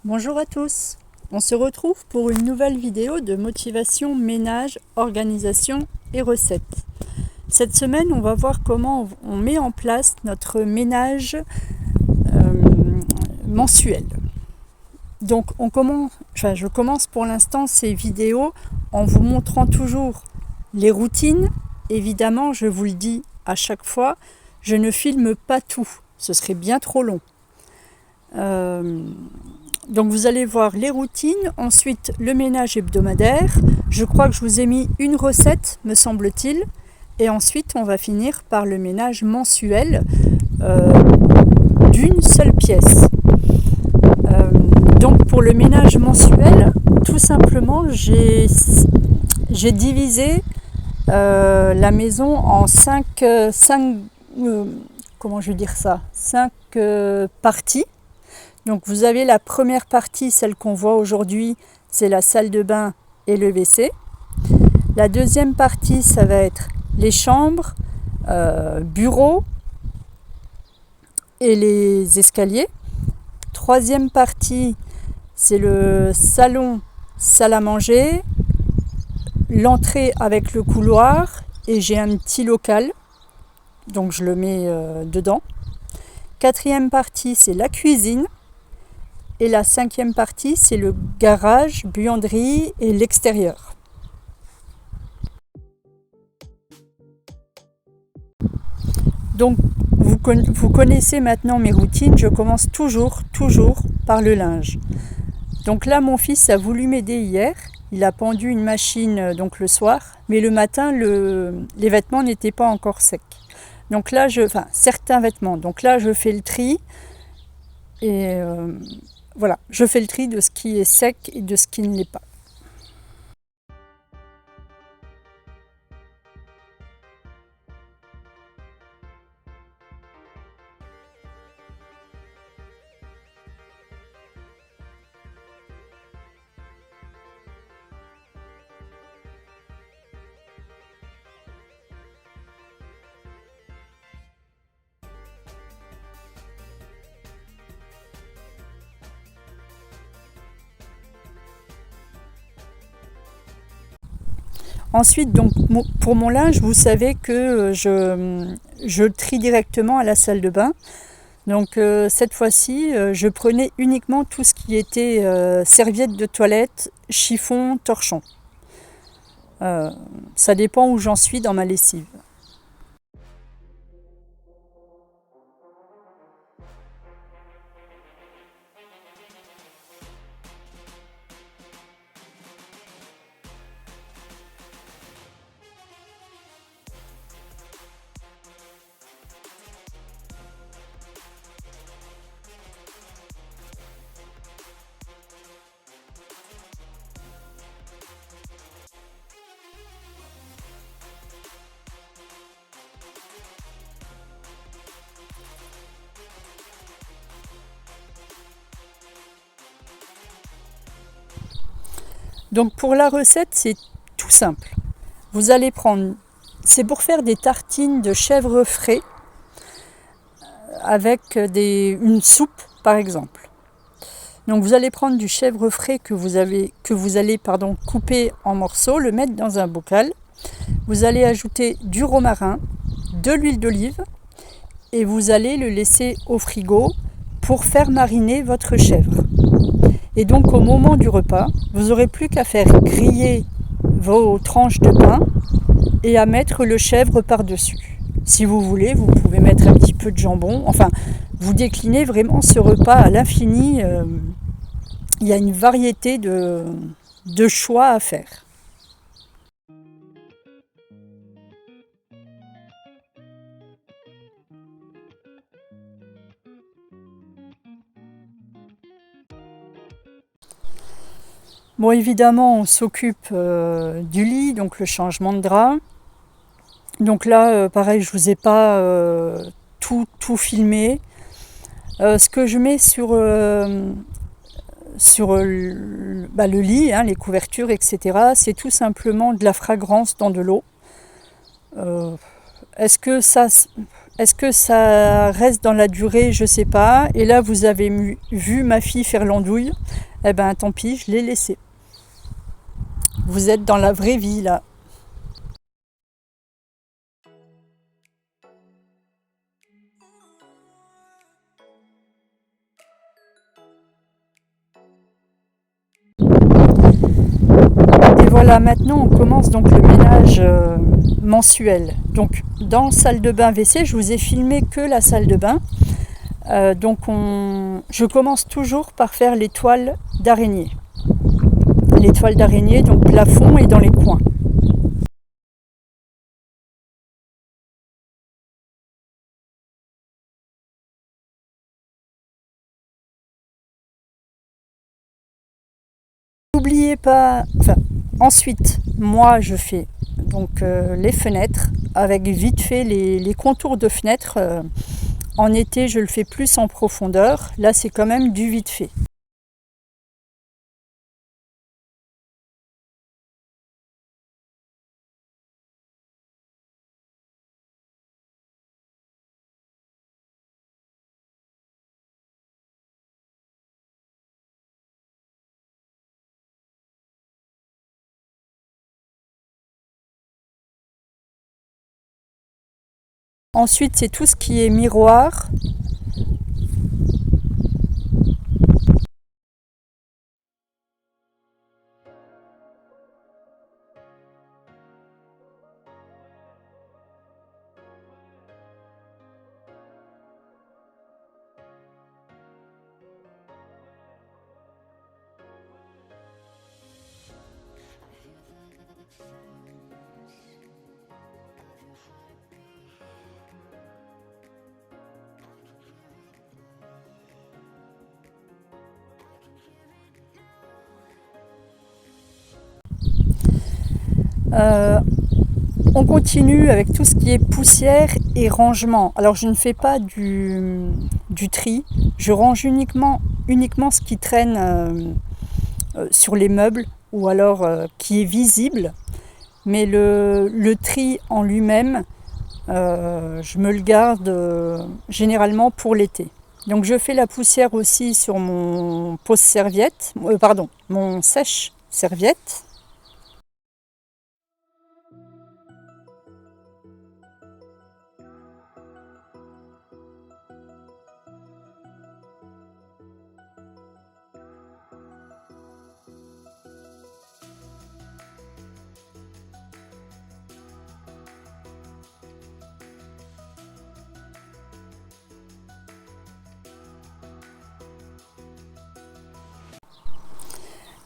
Bonjour à tous, on se retrouve pour une nouvelle vidéo de motivation, ménage, organisation et recettes. Cette semaine, on va voir comment on met en place notre ménage mensuel. Donc je commence pour l'instant ces vidéos en vous montrant toujours les routines. Évidemment, je vous le dis à chaque fois, je ne filme pas tout, ce serait bien trop long. Donc vous allez voir les routines, ensuite le ménage hebdomadaire. Je crois que je vous ai mis une recette, me semble-t-il. Et ensuite, on va finir par le ménage mensuel d'une seule pièce. Donc pour le ménage mensuel, tout simplement, j'ai divisé la maison en 5 parties. Donc vous avez la première partie, celle qu'on voit aujourd'hui, c'est la salle de bain et le WC. La deuxième partie, ça va être les chambres, bureaux et les escaliers. Troisième partie, c'est le salon, salle à manger, l'entrée avec le couloir et j'ai un petit local, donc je le mets dedans. Quatrième partie, c'est la cuisine. Et la cinquième partie, c'est le garage, buanderie et l'extérieur. Donc, vous connaissez maintenant mes routines. Je commence toujours par le linge. Donc là, mon fils a voulu m'aider hier. Il a pendu une machine donc le soir, mais le matin, les vêtements n'étaient pas encore secs. Donc là, certains vêtements. Donc là, je fais le tri et voilà, je fais le tri de ce qui est sec et de ce qui ne l'est pas. Ensuite, donc, pour mon linge, vous savez que je le trie directement à la salle de bain. Donc cette fois-ci, je prenais uniquement tout ce qui était serviettes de toilette, chiffon, torchon. Ça dépend où j'en suis dans ma lessive. Donc pour la recette, c'est tout simple. Vous allez prendre, c'est pour faire des tartines de chèvre frais avec une soupe par exemple. Donc vous allez prendre du chèvre frais que vous allez couper en morceaux, le mettre dans un bocal. Vous allez ajouter du romarin, de l'huile d'olive et vous allez le laisser au frigo pour faire mariner votre chèvre. Et donc au moment du repas, vous n'aurez plus qu'à faire griller vos tranches de pain et à mettre le chèvre par-dessus. Si vous voulez, vous pouvez mettre un petit peu de jambon. Enfin, vous déclinez vraiment ce repas à l'infini. Il y a une variété de choix à faire. Bon, évidemment, on s'occupe du lit, donc le changement de drap. Donc là, pareil, je ne vous ai pas tout filmé. Ce que je mets sur le lit, les couvertures, etc., c'est tout simplement de la fragrance dans de l'eau. Est-ce que ça, Est-ce que ça reste dans la durée? Je sais pas. Et là, vous avez vu ma fille faire l'andouille. Eh ben, tant pis, je l'ai laissé. Vous êtes dans la vraie vie, là. Et voilà, maintenant, on commence donc le ménage mensuel. Donc, dans salle de bain WC, je vous ai filmé que la salle de bain. Je commence toujours par faire les toiles d'araignée. Les toiles d'araignée, donc plafond et dans les coins. N'oubliez pas, ensuite, moi je fais donc les fenêtres avec vite fait les contours de fenêtres. En été, je le fais plus en profondeur. Là, c'est quand même du vite fait. Ensuite, c'est tout ce qui est miroir. On continue avec tout ce qui est poussière et rangement. Alors je ne fais pas du tri, je range uniquement ce qui traîne sur les meubles ou alors qui est visible, mais le tri en lui-même, je me le garde généralement pour l'été. Donc je fais la poussière aussi sur mon pose-serviette, mon sèche-serviette.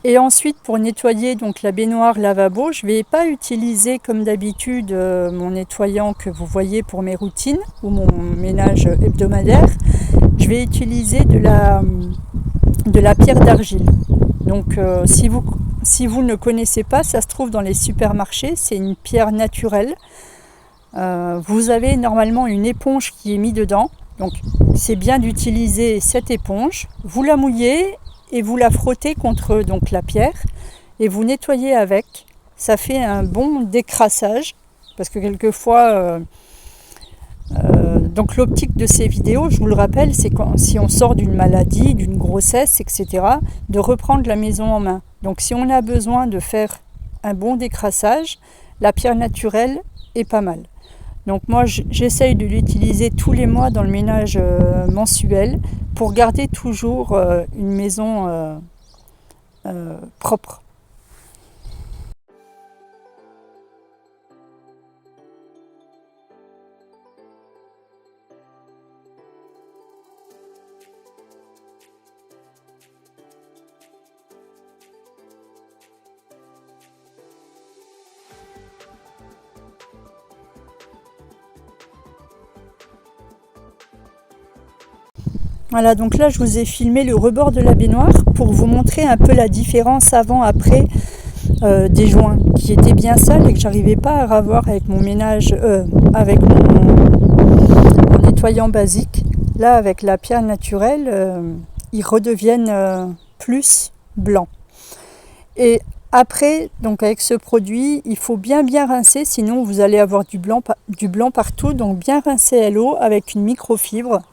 Et ensuite, pour nettoyer donc la baignoire lavabo, je ne vais pas utiliser comme d'habitude mon nettoyant que vous voyez pour mes routines ou mon ménage hebdomadaire. Je vais utiliser de la pierre d'argile. Donc si vous ne connaissez pas, ça se trouve dans les supermarchés, c'est une pierre naturelle. Vous avez normalement une éponge qui est mise dedans. Donc c'est bien d'utiliser cette éponge. Vous la mouillez et vous la frottez contre donc la pierre et vous nettoyez avec. Ça fait un bon décrassage parce que quelquefois donc l'optique de ces vidéos, je vous le rappelle, c'est si on sort d'une maladie, d'une grossesse, etc., de reprendre la maison en main. Donc si on a besoin de faire un bon décrassage, la pierre naturelle est pas mal. Donc moi j'essaye de l'utiliser tous les mois dans le ménage mensuel pour garder toujours une maison propre. Voilà, donc là je vous ai filmé le rebord de la baignoire pour vous montrer un peu la différence avant-après des joints qui étaient bien sales et que j'arrivais pas à ravoir avec mon ménage, avec mon nettoyant basique. Là avec la pierre naturelle, ils redeviennent plus blancs. Et Après, donc avec ce produit, il faut bien rincer, sinon vous allez avoir du blanc partout. Donc bien rincer à l'eau avec une microfibre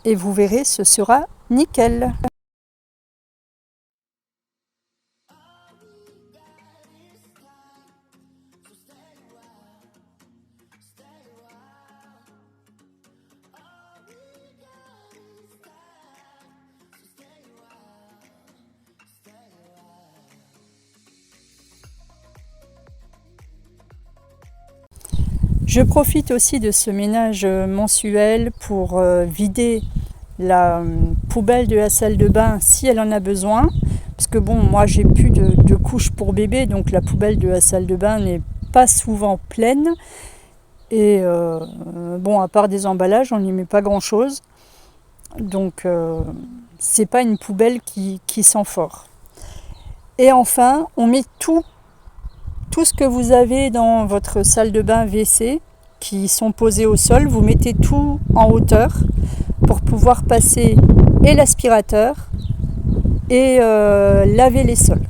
et vous verrez, ce sera nickel. Je profite aussi de ce ménage mensuel pour vider la poubelle de la salle de bain si elle en a besoin. Parce que bon, moi j'ai plus de couches pour bébé, donc la poubelle de la salle de bain n'est pas souvent pleine. Et bon, à part des emballages, on n'y met pas grand chose. Donc c'est pas une poubelle qui sent fort. Et enfin, on met tout ce que vous avez dans votre salle de bain WC qui sont posés au sol, vous mettez tout en hauteur pour pouvoir passer et l'aspirateur et laver les sols.